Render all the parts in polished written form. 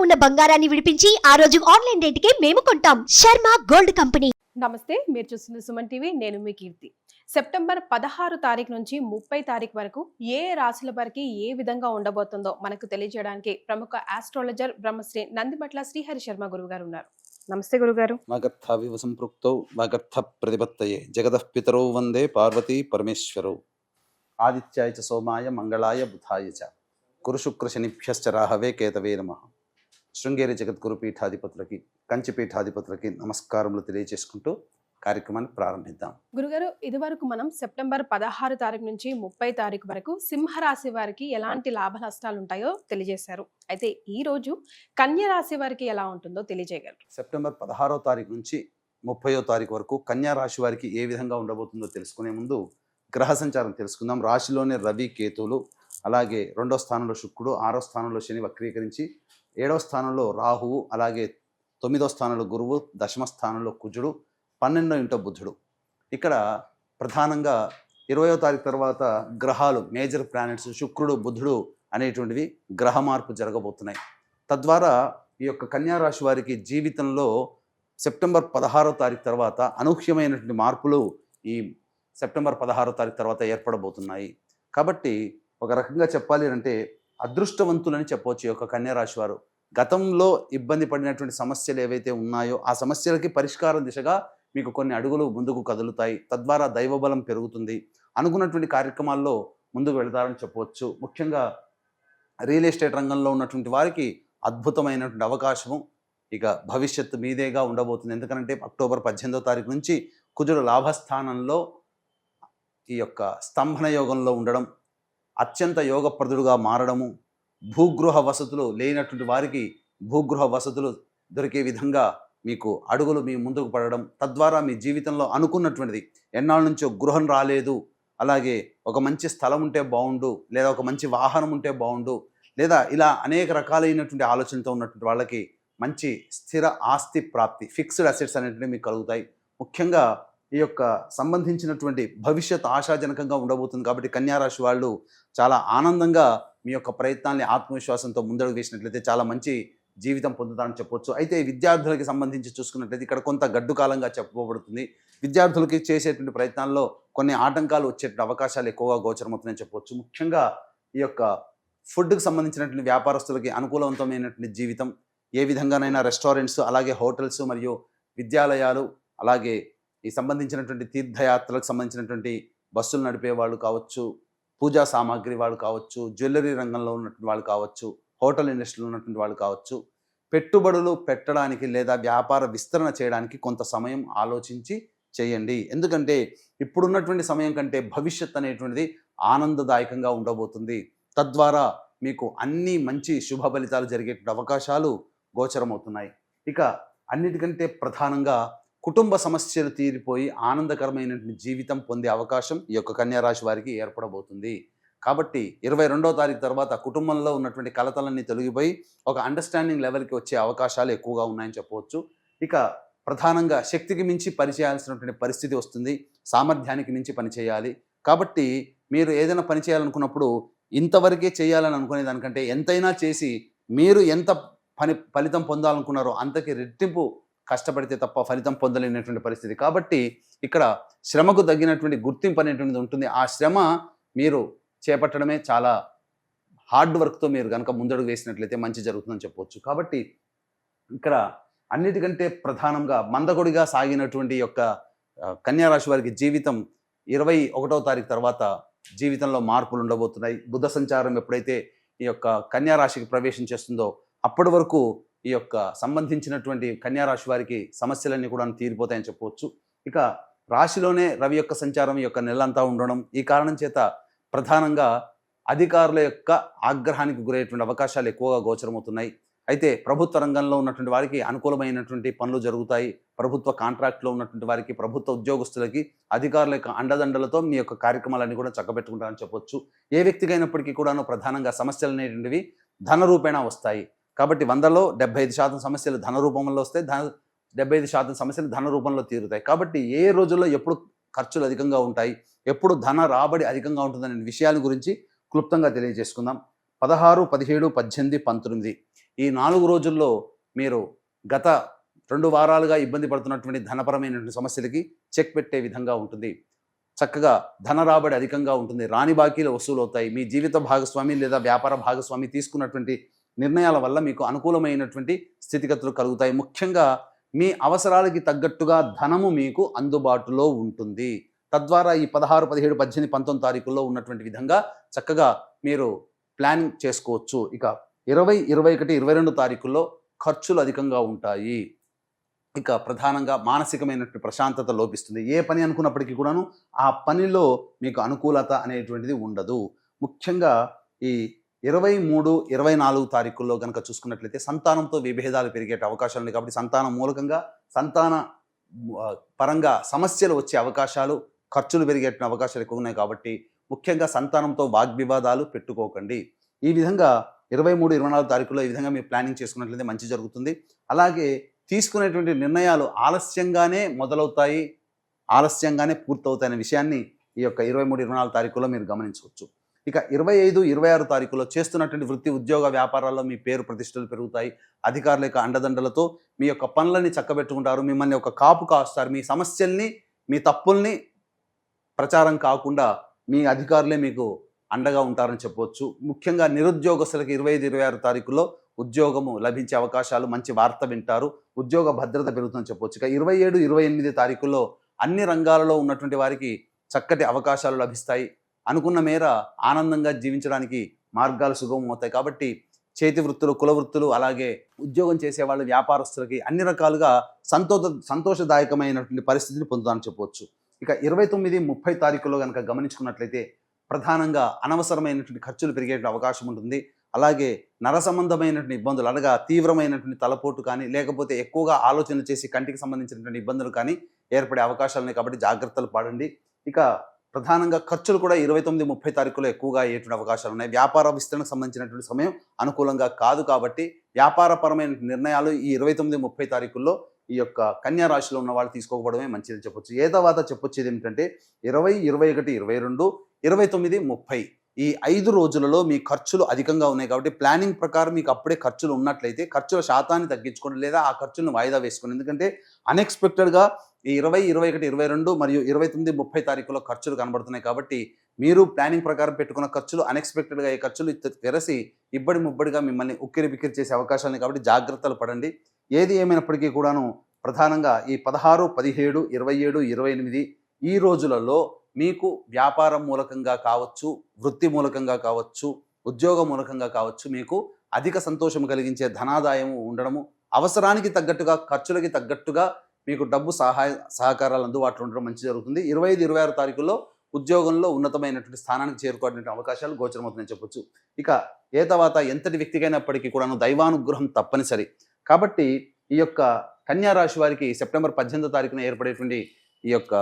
ఉన్న బంగారాన్ని విడిపించి ఆ రోజు ఆన్లైన్ రేటుకే మేము కొంటాం. Sharma gold company. నమస్తే, మీరు చూస్తున్న సుమన్ టీవీ. నేను మీ కీర్తి. సెప్టెంబర్ 16 తారీఖు నుంచి 30 తారీఖు వరకు ఏ రాశుల వారికి ఏ విధంగా ఉండబోతుందో మనకు తెలియజేయడానికి ప్రముఖ ఆస్ట్రాలజర్ బ్రహ్మశ్రీ నందిబట్ల శ్రీహరి శర్మ గురువు గారు ఉన్నారు. నమస్తే గురుగారు. వాగర్థావివ సంపృక్తౌ వాగర్థ ప్రతిపత్తయే జగదః పితరౌ వందే పార్వతీ పరమేశ్వరౌ. ఆదిత్యాయ చ సోమాయ మంగళాయ బుధాయ చ గురు శుక్ర శనిభ్యశ్చ రాహవే కేతవే నమః. శృంగేరి జగద్గురు పీఠాధిపతులకి, కంచి పీఠాధిపతులకి నమస్కారములు తెలియజేసుకుంటూ కార్యక్రమాన్ని ప్రారంభిద్దాం. గురుగారు, ఇది వరకు మనం సెప్టెంబర్ 16 తారీఖు నుంచి 30 తారీఖు వరకు సింహరాశి వారికి ఎలాంటి లాభ నష్టాలు ఉంటాయో తెలియజేశారు. అయితే ఈ రోజు కన్య రాశి వారికి ఎలా ఉంటుందో తెలియజేయగలరు? సెప్టెంబర్ 16వ తారీఖు నుంచి 30వ తారీఖు వరకు కన్యా రాశి వారికి ఏ విధంగా ఉండబోతుందో తెలుసుకునే ముందు గ్రహ సంచారం తెలుసుకుందాం. రాశిలోనే రవి, కేతువులు, అలాగే 2వ స్థానంలో శుక్రుడు, 6వ స్థానంలో శని వక్రీకరించి, 7వ స్థానంలో రాహువు, అలాగే 9వ స్థానంలో గురువు, 10వ స్థానంలో కుజుడు, 12వ ఇంట బుధుడు. ఇక్కడ ప్రధానంగా 20వ తారీఖు తర్వాత గ్రహాలు, మేజర్ ప్లానెట్స్ శుక్రుడు, బుధుడు అనేటువంటివి గ్రహ మార్పు జరగబోతున్నాయి. తద్వారా ఈ యొక్క కన్యా రాశి వారికి జీవితంలో సెప్టెంబర్ 16వ తారీఖు తర్వాత అనూహ్యమైనటువంటి మార్పులు ఈ సెప్టెంబర్ 16వ తారీఖు తర్వాత ఏర్పడబోతున్నాయి. కాబట్టి ఒక రకంగా చెప్పాలి అంటే అదృష్టవంతులని చెప్పవచ్చు ఈ యొక్క కన్యా రాశి వారు. గతంలో ఇబ్బంది పడినటువంటి సమస్యలు ఏవైతే ఉన్నాయో ఆ సమస్యలకి పరిష్కారం దిశగా మీకు కొన్ని అడుగులు ముందుకు కదులుతాయి. తద్వారా దైవబలం పెరుగుతుంది. అనుకున్నటువంటి కార్యక్రమాల్లో ముందుకు వెళతారని చెప్పవచ్చు. ముఖ్యంగా రియల్ ఎస్టేట్ రంగంలో ఉన్నటువంటి వారికి అద్భుతమైనటువంటి అవకాశము ఇక భవిష్యత్తు మీదేగా ఉండబోతుంది. ఎందుకంటే అక్టోబర్ 18వ తారీఖు నుంచి కుజుడు లాభస్థానంలో ఈ యొక్క స్తంభన యోగంలో ఉండడం, అత్యంత యోగప్రదుడుగా మారడము, భూగృహ వసతులు లేనటువంటి వారికి భూగృహ వసతులు దొరికే విధంగా మీకు అడుగులు మీ ముందుకు పడడం, తద్వారా మీ జీవితంలో అనుకున్నటువంటిది, ఎన్నాళ్ళ నుంచో గృహం రాలేదు, అలాగే ఒక మంచి స్థలం ఉంటే బాగుండు, లేదా ఒక మంచి వాహనం ఉంటే బాగుండు, లేదా ఇలా అనేక రకాలైనటువంటి ఆలోచనతో ఉన్నటువంటి వాళ్ళకి మంచి స్థిర ఆస్తి ప్రాప్తి, ఫిక్స్డ్ అసెట్స్ అనేటివి మీకు కలుగుతాయి. ముఖ్యంగా ఈ యొక్క సంబంధించినటువంటి భవిష్యత్ ఆశాజనకంగా ఉండబోతుంది. కాబట్టి కన్యా రాశి వాళ్ళు చాలా ఆనందంగా మీ యొక్క ప్రయత్నాన్ని ఆత్మవిశ్వాసంతో ముందడుగు వేసినట్లయితే చాలా మంచి జీవితం పొందుతారని చెప్పవచ్చు. అయితే విద్యార్థులకి సంబంధించి చూసుకున్నట్లయితే ఇక్కడ కొంత గడ్డు కాలంగా చెప్పబడుతుంది. విద్యార్థులకి చేసేటువంటి ప్రయత్నాల్లో కొన్ని ఆటంకాలు వచ్చేటువంటి అవకాశాలు ఎక్కువగా గోచరమవుతున్నాయని చెప్పవచ్చు. ముఖ్యంగా ఈ యొక్క ఫుడ్కి సంబంధించినటువంటి వ్యాపారస్తులకి అనుకూలవంతమైనటువంటి జీవితం, ఏ విధంగానైనా రెస్టారెంట్స్, అలాగే హోటల్స్ మరియు విద్యాలయాలు, అలాగే ఈ సంబంధించినటువంటి తీర్థయాత్రలకు సంబంధించినటువంటి బస్సులు నడిపే వాళ్ళు కావచ్చు, పూజా సామాగ్రి వాళ్ళు కావచ్చు, జ్యువెలరీ రంగంలో ఉన్నటువంటి వాళ్ళు కావచ్చు, హోటల్ ఇండస్ట్రీలో ఉన్నటువంటి వాళ్ళు కావచ్చు, పెట్టుబడులు పెట్టడానికి లేదా వ్యాపార విస్తరణ చేయడానికి కొంత సమయం ఆలోచించి చేయండి. ఎందుకంటే ఇప్పుడున్నటువంటి సమయం కంటే భవిష్యత్ అనేటువంటిది ఆనందదాయకంగా ఉండబోతుంది. తద్వారా మీకు అన్ని మంచి శుభ ఫలితాలు జరిగేటువంటి అవకాశాలు గోచరమవుతున్నాయి. ఇక అన్నిటికంటే ప్రధానంగా కుటుంబ సమస్యలు తీరిపోయి ఆనందకరమైనటువంటి జీవితం పొందే అవకాశం ఈ యొక్క కన్యా రాశి వారికి ఏర్పడబోతుంది. కాబట్టి 22వ తారీఖు తర్వాత కుటుంబంలో ఉన్నటువంటి కలతలన్నీ తొలగిపోయి ఒక అండర్స్టాండింగ్ లెవెల్కి వచ్చే అవకాశాలు ఎక్కువగా ఉన్నాయని చెప్పవచ్చు. ఇక ప్రధానంగా శక్తికి మించి పనిచేయాల్సినటువంటి పరిస్థితి వస్తుంది. సామర్థ్యానికి మించి పనిచేయాలి. కాబట్టి మీరు ఏదైనా పని చేయాలనుకున్నప్పుడు ఇంతవరకే చేయాలని అనుకునే దానికంటే ఎంతైనా చేసి మీరు ఎంత ఫలితం పొందాలనుకున్నారో అంతకి రెట్టింపు కష్టపడితే తప్ప ఫలితం పొందలేనటువంటి పరిస్థితి. కాబట్టి ఇక్కడ శ్రమకు తగ్గినటువంటి గుర్తింపు అనేటువంటిది ఉంటుంది. ఆ శ్రమ మీరు చేపట్టడమే చాలా హార్డ్ వర్క్తో మీరు కనుక ముందడుగు వేసినట్లయితే మంచి జరుగుతుందని చెప్పవచ్చు. కాబట్టి ఇక్కడ అన్నిటికంటే ప్రధానంగా మందకొడిగా సాగినటువంటి యొక్క కన్యా రాశి వారికి జీవితం 21వ తారీఖు తర్వాత జీవితంలో మార్పులు ఉండబోతున్నాయి. బుధ సంచారం ఎప్పుడైతే ఈ యొక్క కన్యా రాశికి ప్రవేశం చేస్తుందో అప్పటి వరకు ఈ యొక్క సంబంధించినటువంటి కన్యా రాశి వారికి సమస్యలన్నీ కూడా తీరిపోతాయని చెప్పవచ్చు. ఇక రాశిలోనే రవి యొక్క సంచారం ఈ యొక్క నెలంతా ఉండడం, ఈ కారణం చేత ప్రధానంగా అధికారుల యొక్క ఆగ్రహానికి గురయ్యేటువంటి అవకాశాలు ఎక్కువగా గోచరమవుతున్నాయి. అయితే ప్రభుత్వ రంగంలో ఉన్నటువంటి వారికి అనుకూలమైనటువంటి పనులు జరుగుతాయి. ప్రభుత్వ కాంట్రాక్ట్లో ఉన్నటువంటి వారికి, ప్రభుత్వ ఉద్యోగస్తులకి అధికారుల యొక్క అండదండలతో మీ యొక్క కార్యక్రమాలన్నీ కూడా చక్కబెట్టుకుంటారని చెప్పొచ్చు. ఏ వ్యక్తికి అయినప్పటికీ కూడాను ప్రధానంగా సమస్యలు అనేటువంటివి ధన రూపేణా వస్తాయి. కాబట్టి 100లో 75% సమస్యలు ధన రూపంలో వస్తాయి, 75% సమస్యలు ధన రూపంలో తీరుతాయి. కాబట్టి ఏ రోజుల్లో ఎప్పుడు ఖర్చులు అధికంగా ఉంటాయి, ఎప్పుడు ధన రాబడి అధికంగా ఉంటుందనే విషయాల గురించి క్లుప్తంగా తెలియజేసుకుందాం. 16, 17, 18, 19 ఈ 4 రోజుల్లో మీరు గత 2 వారాలుగా ఇబ్బంది పడుతున్నటువంటి ధనపరమైనటువంటి సమస్యలకి చెక్ పెట్టే విధంగా ఉంటుంది. చక్కగా ధన రాబడి అధికంగా ఉంటుంది. రాని బాకీలు వసూలు అవుతాయి. మీ జీవిత భాగస్వామి లేదా వ్యాపార భాగస్వామి తీసుకున్నటువంటి నిర్ణయాల వల్ల మీకు అనుకూలమైనటువంటి స్థితిగతులు కలుగుతాయి. ముఖ్యంగా మీ అవసరాలకి తగ్గట్టుగా ధనము మీకు అందుబాటులో ఉంటుంది. తద్వారా ఈ 16, 17, 18, 19 తారీఖుల్లో ఉన్నటువంటి విధంగా చక్కగా మీరు ప్లానింగ్ చేసుకోవచ్చు. ఇక 20, 21, 22 తారీఖుల్లో ఖర్చులు అధికంగా ఉంటాయి. ఇక ప్రధానంగా మానసికమైనటువంటి ప్రశాంతత లోపిస్తుంది. ఏ పని అనుకున్నప్పటికీ కూడాను ఆ పనిలో మీకు అనుకూలత అనేటువంటిది ఉండదు. ముఖ్యంగా ఈ 23, 24 తారీఖుల్లో కనుక చూసుకున్నట్లయితే సంతానంతో విభేదాలు పెరిగే అవకాశాలు ఉన్నాయి. కాబట్టి సంతానం మూలకంగా సంతాన పరంగా సమస్యలు వచ్చే అవకాశాలు, ఖర్చులు పెరిగే అవకాశాలు ఎక్కువ ఉన్నాయి. కాబట్టి ముఖ్యంగా సంతానంతో వాగ్వివాదాలు పెట్టుకోకండి. ఈ విధంగా 23, 24 తారీఖుల్లో ఈ విధంగా మీరు ప్లానింగ్ చేసుకున్నట్లయితే మంచి జరుగుతుంది. అలాగే తీసుకునేటువంటి నిర్ణయాలు ఆలస్యంగానే మొదలవుతాయి, ఆలస్యంగానే పూర్తవుతాయనే విషయాన్ని ఈ యొక్క 23, 24 తారీఖుల్లో మీరు గమనించవచ్చు. ఇక 25, 26 తారీఖుల్లో చేస్తున్నటువంటి వృత్తి, ఉద్యోగ, వ్యాపారాల్లో మీ పేరు ప్రతిష్టలు పెరుగుతాయి. అధికారుల యొక్క అండదండలతో మీ యొక్క పనులని చక్కబెట్టుకుంటారు. మిమ్మల్ని ఒక కాపు కాస్తారు. మీ సమస్యల్ని, మీ తప్పుల్ని ప్రచారం కాకుండా మీ అధికారులే మీకు అండగా ఉంటారని చెప్పవచ్చు. ముఖ్యంగా నిరుద్యోగస్తులకి 25, 26 తారీఖుల్లో ఉద్యోగము లభించే అవకాశాలు, మంచి వార్త వింటారు. ఉద్యోగ భద్రత పెరుగుతుందని చెప్పవచ్చు. ఇక 27, 28 తారీఖుల్లో అన్ని రంగాలలో ఉన్నటువంటి వారికి చక్కటి అవకాశాలు లభిస్తాయి. అనుకున్న మేర ఆనందంగా జీవించడానికి మార్గాలు సుగమం అవుతాయి. కాబట్టి చేతి వృత్తులు, కుల వృత్తులు, అలాగే ఉద్యోగం చేసేవాళ్ళు, వ్యాపారస్తులకి అన్ని రకాలుగా సంతోషదాయకమైనటువంటి పరిస్థితిని పొందుతారని చెప్పవచ్చు. ఇక 29, 30 తారీఖుల్లో కనుక గమనించుకున్నట్లయితే ప్రధానంగా అనవసరమైనటువంటి ఖర్చులు పెరిగే అవకాశం ఉంటుంది. అలాగే నర సంబంధమైనటువంటి ఇబ్బందులు, అనగా తీవ్రమైనటువంటి తలపోటు కానీ, లేకపోతే ఎక్కువగా ఆలోచన చేసి కంటికి సంబంధించినటువంటి ఇబ్బందులు కానీ ఏర్పడే అవకాశాలు ఉన్నాయి. కాబట్టి జాగ్రత్తలు పడండి. ఇక ప్రధానంగా ఖర్చులు కూడా 29, 30 తారీఖులో ఎక్కువగా అయ్యేటువంటి అవకాశాలు ఉన్నాయి. వ్యాపార విస్తరణకు సంబంధించినటువంటి సమయం అనుకూలంగా కాదు. కాబట్టి వ్యాపారపరమైన నిర్ణయాలు ఈ 29, 30 తారీఖుల్లో ఈ యొక్క కన్యా రాశిలో ఉన్న వాళ్ళు తీసుకోకపోవడమే మంచిదని చెప్పొచ్చు. ఏ తర్వాత చెప్పొచ్చేది ఏమిటంటే 20, 21, 22, 29, 30 ఈ 5 రోజులలో మీ ఖర్చులు అధికంగా ఉన్నాయి. కాబట్టి ప్లానింగ్ ప్రకారం మీకు అప్పుడే ఖర్చులు ఉన్నట్లయితే ఖర్చుల శాతాన్ని తగ్గించుకోండి, లేదా ఆ ఖర్చులను వాయిదా వేసుకోండి. ఎందుకంటే అన్ఎక్స్పెక్టెడ్గా ఈ 20, 21, 22 మరియు 29, 30 తారీఖులో ఖర్చులు కనబడుతున్నాయి. కాబట్టి మీరు ప్లానింగ్ ప్రకారం పెట్టుకున్న ఖర్చులు అన్ఎక్స్పెక్టెడ్గా ఈ ఖర్చులు తెరసి ఇబ్బడి ముబ్బడిగా మిమ్మల్ని ఉక్కిరి బిక్కిరి చేసే అవకాశాలు. కాబట్టి జాగ్రత్తలు పడండి. ఏది ఏమైనప్పటికీ కూడాను ప్రధానంగా ఈ 16, 17, 27, 28 ఈ రోజులలో మీకు వ్యాపారం మూలకంగా కావచ్చు, వృత్తి మూలకంగా కావచ్చు, ఉద్యోగ మూలకంగా కావచ్చు, మీకు అధిక సంతోషం కలిగించే ధనాదాయం ఉండడము, అవసరానికి తగ్గట్టుగా, ఖర్చులకి తగ్గట్టుగా మీకు డబ్బు సహకారాలు అందుబాటులో ఉండడం మంచి జరుగుతుంది. 25, 26 తారీఖుల్లో ఉద్యోగంలో ఉన్నతమైనటువంటి స్థానానికి చేరుకోవడానికి అవకాశాలు గోచరమవుతుందని చెప్పొచ్చు. ఇక ఏ తర్వాత ఎంతటి వ్యక్తికైనప్పటికీ కూడాను దైవానుగ్రహం తప్పనిసరి. కాబట్టి ఈ యొక్క కన్యా రాశి వారికి సెప్టెంబర్ 18వ తారీఖున ఏర్పడేటువంటి ఈ యొక్క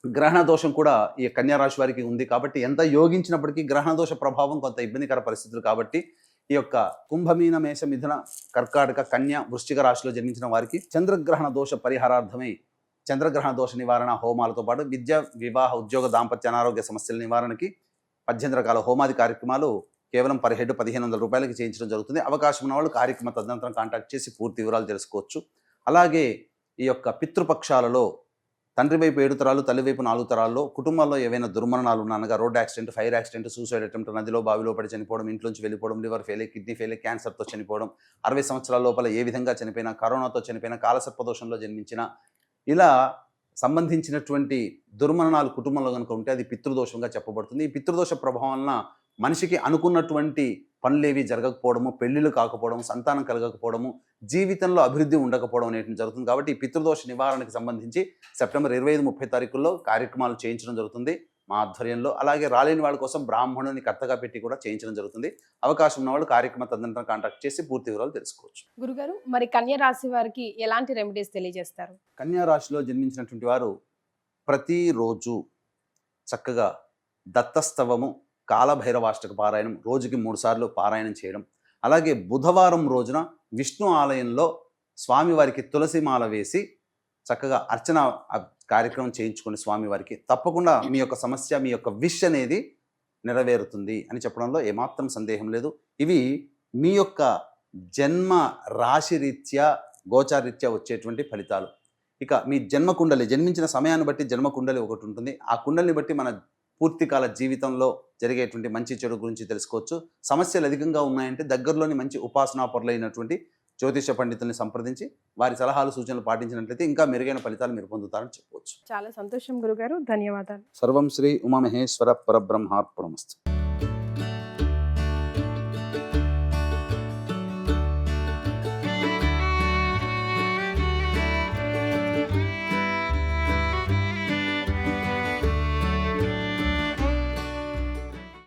గ్రహణ దోషం కూడా ఈ కన్యా రాశి వారికి ఉంది. కాబట్టి ఎంత యోగించినప్పటికీ గ్రహణ దోష ప్రభావం కొంత ఇబ్బందికర పరిస్థితులు. కాబట్టి ఈ యొక్క కుంభమీన, మేష, మిథున, కర్కాటక, కన్య, వృశ్చిక రాశిలో జన్మించిన వారికి చంద్రగ్రహణ దోష పరిహారార్థమై చంద్రగ్రహణ దోష నివారణ హోమాలతో పాటు విద్య, వివాహ, ఉద్యోగ, దాంపత్య, అనారోగ్య సమస్యల నివారణకి 18 రకాల హోమాది కార్యక్రమాలు కేవలం పర్ హెడ్ 1,500 రూపాయలకి చేయించడం జరుగుతుంది. అవకాశం ఉన్న వాళ్ళు కార్యక్రమ తదనంతరం కాంటాక్ట్ చేసి పూర్తి వివరాలు తెలుసుకోవచ్చు. అలాగే ఈ యొక్క పితృపక్షాలలో తండ్రి వైపు 7 తరాలు, తల్లి వైపు 4 తరాల్లో కుటుంబాల్లో ఏవైనా దుర్మరణాలు ఉన్నా, అనగా road accident, fire accident, suicide attempt, నదిలో బావిలో పడి చనిపోవడం, ఇంట్లోంచి వెళ్ళిపోవడం, లివర్ ఫెయిల్, కిడ్నీ ఫెయిల్, క్యాన్సర్తో చనిపోవడం, 60 సంవత్సరాల లోపల ఏ విధంగా చనిపోయినా, కరోనాతో చనిపోయినా, కాలసర్పదోషంలో జన్మించిన, ఇలా సంబంధించినటువంటి దుర్మరణాలు కుటుంబంలో కనుక ఉంటే అది పితృదోషంగా చెప్పబడుతుంది. ఈ పితృదోష ప్రభావం వలన మనిషికి అనుకున్నటువంటి పనులేవి జరగకపోవడము, పెళ్లిళ్ళు కాకపోవడము, సంతానం కలగకపోవడము, జీవితంలో అభివృద్ధి ఉండకపోవడం అనేది జరుగుతుంది. కాబట్టి ఈ పితృదోష నివారణకు సంబంధించి సెప్టెంబర్ 25, 30 తారీఖుల్లో కార్యక్రమాలు చేయించడం జరుగుతుంది మా ఆధ్వర్యంలో. అలాగే రాలేని వాళ్ళ కోసం బ్రాహ్మణుని కర్తగా పెట్టి కూడా చేయించడం జరుగుతుంది. అవకాశం ఉన్న వాళ్ళు కార్యక్రమ తదనంతరం కాంటాక్ట్ చేసి పూర్తి వివరాలు తెలుసుకోవచ్చు. గురుగారు, మరి కన్యా రాశి వారికి ఎలాంటి రెమెడీస్ తెలియజేస్తారు? కన్యా రాశిలో జన్మించినటువంటి వారు ప్రతిరోజు చక్కగా దత్తస్తవము, కాలభైరవాష్టక పారాయణం రోజుకి 3 సార్లు పారాయణం చేయడం, అలాగే బుధవారం రోజున విష్ణు ఆలయంలో స్వామివారికి తులసిమాల వేసి చక్కగా అర్చన కార్యక్రమం చేయించుకుని స్వామివారికి తప్పకుండా మీ యొక్క సమస్య, మీ యొక్క విష్ అనేది నెరవేరుతుంది అని చెప్పడంలో ఏమాత్రం సందేహం లేదు. ఇవి మీ యొక్క జన్మ రాశి రీత్యా గోచారీత్యా వచ్చేటువంటి ఫలితాలు. ఇక మీ జన్మ కుండలి, జన్మించిన సమయాన్ని బట్టి జన్మ కుండలి ఒకటి ఉంటుంది. ఆ కుండలిని బట్టి మన పూర్తికాల జీవితంలో జరిగేటువంటి మంచి చెడు గురించి తెలుసుకోవచ్చు. సమస్యలు అధికంగా ఉన్నాయంటే దగ్గరలోని మంచి ఉపాసనా పరులైనటువంటి జ్యోతిష పండితుల్ని సంప్రదించి వారి సలహాలు సూచనలు పాటించినట్లయితే ఇంకా మెరుగైన ఫలితాలు మీరు పొందుతారని చెప్పవచ్చు. చాలా సంతోషం గురుగారు, ధన్యవాదాలు. సర్వం శ్రీ ఉమామహేశ్వర పరబ్రహ్మార్పణమస్తు.